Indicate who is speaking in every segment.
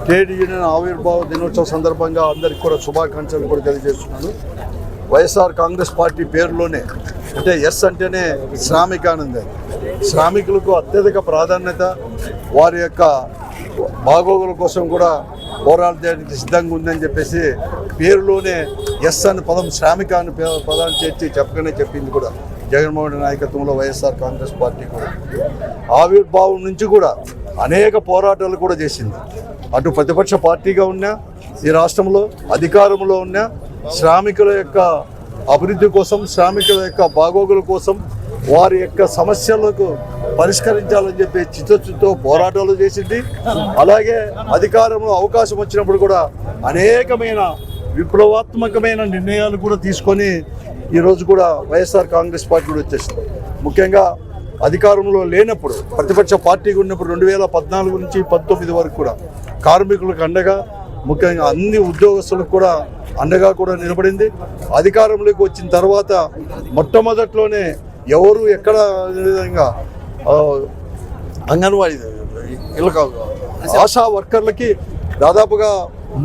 Speaker 1: Trade union ఆవిర్భావ దినోత్సవ సందర్భంగా అందరికీ కూడా శుభాకాంక్షలు కూడా తెలియజేస్తున్నాను. వైఎస్ఆర్ కాంగ్రెస్ పార్టీ పేరులోనే అంటే ఎస్ అంటేనే శ్రామికానందం. శ్రామికులకు అత్యధిక ప్రాధాన్యత, వారి యొక్క బాగోగుల కోసం కూడా పోరాడడానికి సిద్ధంగా ఉందని చెప్పేసి పేరులోనే ఎస్ అని పదం, శ్రామిక అని పదాన్ని చేర్చి చెప్పగానే చెప్పింది కూడా జగన్మోహన్ రెడ్డి నాయకత్వంలో వైఎస్ఆర్ కాంగ్రెస్ పార్టీ కూడా. ఆవిర్భావం నుంచి కూడా అనేక పోరాటాలు కూడా చేసింది. అటు ప్రతిపక్ష పార్టీగా ఉన్నా, ఈ రాష్ట్రంలో అధికారంలో ఉన్నా, శ్రామికుల యొక్క అభివృద్ధి కోసం, శ్రామికుల యొక్క బాగోగుల కోసం, వారి యొక్క సమస్యలకు పరిష్కరించాలని చెప్పి చిత్తశుద్ధితో పోరాటాలు చేసింది. అలాగే అధికారంలో అవకాశం వచ్చినప్పుడు కూడా అనేకమైన విప్లవాత్మకమైన నిర్ణయాలు కూడా తీసుకొని ఈరోజు కూడా వైఎస్ఆర్ కాంగ్రెస్ పార్టీ కూడా వచ్చేసింది. ముఖ్యంగా అధికారంలో లేనప్పుడు, ప్రతిపక్ష పార్టీగా ఉన్నప్పుడు 2014 నుంచి 2019 వరకు కూడా కార్మికులకు అండగా, ముఖ్యంగా అన్ని ఉద్యోగస్తులకు కూడా అండగా కూడా నిలబడింది. అధికారంలోకి వచ్చిన తర్వాత మొట్టమొదట్లోనే ఎవరు ఎక్కడ విధంగా అంగన్వాడీ ఆశా వర్కర్లకి దాదాపుగా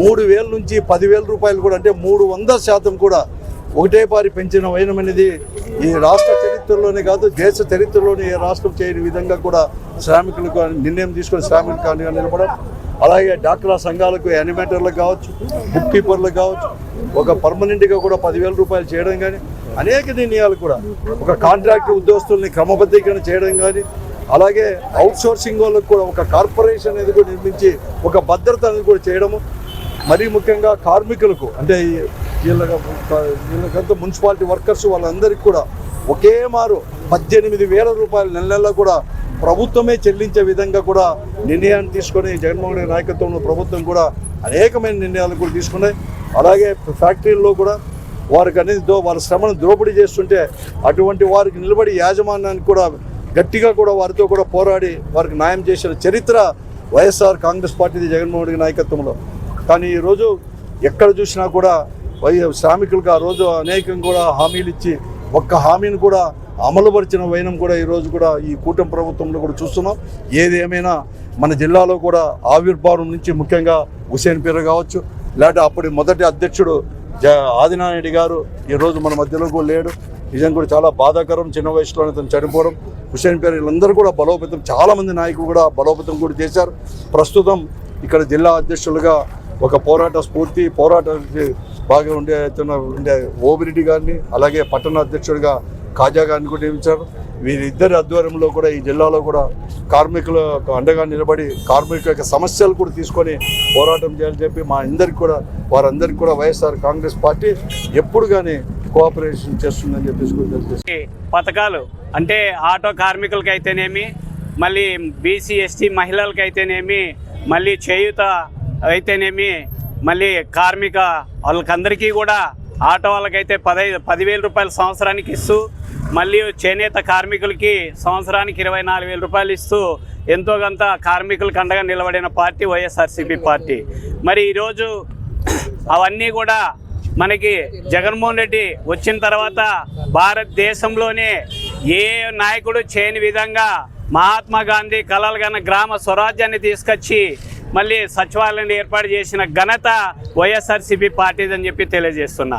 Speaker 1: 3,000 నుంచి 10,000 రూపాయలు కూడా, అంటే 300% కూడా ఒకటే పారి పెంచిన వైనం అనేది ఈ రాష్ట్ర చరిత్రలోనే కాదు, దేశ చరిత్రలోనే ఏ రాష్ట్రం చేయని విధంగా కూడా శ్రామికులకు నిర్ణయం తీసుకొని శ్రామికులకు అండగా నిలబడడం. అలాగే డాక్టరా సంఘాలకు, యానిమేటర్లకు కావచ్చు, బుక్ కీపర్లకు కావచ్చు, ఒక పర్మనెంట్గా కూడా 10,000 రూపాయలు చేయడం కానీ, అనేక నిర్ణయాలు కూడా, ఒక కాంట్రాక్ట్ ఉద్యోగస్తుల్ని క్రమబద్ధీకరణ చేయడం కానీ, అలాగే అవుట్సోర్సింగ్ వాళ్ళకు కూడా ఒక కార్పొరేషన్ అనేది కూడా నిర్మించి ఒక భద్రత అనేది కూడా చేయడము. మరీ ముఖ్యంగా కార్మికులకు, అంటే వీళ్ళకంతా మున్సిపాలిటీ వర్కర్స్ వాళ్ళందరికీ కూడా ఒకే మారు 18,000 రూపాయలు నెల నెలలో కూడా ప్రభుత్వమే చెల్లించే విధంగా కూడా నిర్ణయాన్ని తీసుకొని జగన్మోహన్ రెడ్డి నాయకత్వంలో ప్రభుత్వం కూడా అనేకమైన నిర్ణయాలు కూడా తీసుకున్నాయి. అలాగే ఫ్యాక్టరీల్లో కూడా వారికి అనేది వాళ్ళ శ్రమను దోపిడీ చేస్తుంటే అటువంటి వారికి నిలబడి యాజమాన్యానికి కూడా గట్టిగా కూడా వారితో కూడా పోరాడి వారికి న్యాయం చేసిన చరిత్ర వైఎస్ఆర్ కాంగ్రెస్ పార్టీది జగన్మోహన్ రెడ్డి నాయకత్వంలో. కానీ ఈరోజు ఎక్కడ చూసినా కూడా శ్రామికులకు ఆ రోజు అనేకం కూడా హామీలు ఇచ్చి ఒక్క హామీని కూడా అమలుపరిచిన వైనం కూడా ఈరోజు కూడా ఈ కూటమి ప్రభుత్వంలో కూడా చూస్తున్నాం. ఏది ఏమైనా మన జిల్లాలో కూడా ఆవిర్భావం నుంచి ముఖ్యంగా హుసేన్ పీర్ కావచ్చు, లేకపోతే అప్పటి మొదటి అధ్యక్షుడు ఆదినారెడ్డి గారు ఈరోజు మన మధ్యలో కూడా లేడు. నిజం కూడా చాలా బాధాకరం. చిన్న వయసులోనే తను చనిపోవడం. హుసేన్ పీర్ వీళ్ళందరూ కూడా బలోపేతం, చాలామంది నాయకులు కూడా బలోపేతం కూడా చేశారు. ప్రస్తుతం ఇక్కడ జిల్లా అధ్యక్షులుగా ఒక పోరాట స్ఫూర్తి, పోరాటానికి బాగా ఉండే ఓబిరెడ్డి గారిని, అలాగే పట్టణ అధ్యక్షుడిగా కాజా గారిని కూడా నియమించారు. వీరిద్దరి ఆధ్వర్యంలో కూడా ఈ జిల్లాలో కూడా కార్మికులకు అండగా నిలబడి కార్మికుల యొక్క సమస్యలు కూడా తీసుకొని పోరాటం చేయాలని చెప్పి వారందరికీ కూడా వైఎస్ఆర్ కాంగ్రెస్ పార్టీ ఎప్పుడు కానీ కోఆపరేషన్ చేస్తుందని చెప్పేసి
Speaker 2: పథకాలు అంటే ఆటో కార్మికులకి అయితేనేమి, మళ్ళీ బీసీ ఎస్టీ మహిళలకి అయితేనేమి, మళ్ళీ చేయూత అయితేనేమి, మళ్ళీ కార్మిక వాళ్ళకందరికీ కూడా ఆటో వాళ్ళకైతే 10,000 రూపాయలు సంవత్సరానికి ఇస్తూ, మళ్ళీ చేనేత కార్మికులకి సంవత్సరానికి 24,000 రూపాయలు ఇస్తూ ఎంతో కొంత కార్మికులకు అండగా నిలబడిన పార్టీ వైఎస్ఆర్సీపీ పార్టీ. మరి ఈరోజు అవన్నీ కూడా మనకి జగన్మోహన్ రెడ్డి వచ్చిన తర్వాత భారతదేశంలోనే ఏ నాయకుడు చేయని విధంగా మహాత్మా గాంధీ కలలు కన్న గ్రామ స్వరాజ్యాన్ని తీసుకొచ్చి మళ్ళీ సచివాలయాన్ని ఏర్పాటు చేసిన ఘనత వైఎస్ఆర్సీపీ పార్టీదని చెప్పి తెలియజేస్తున్నా.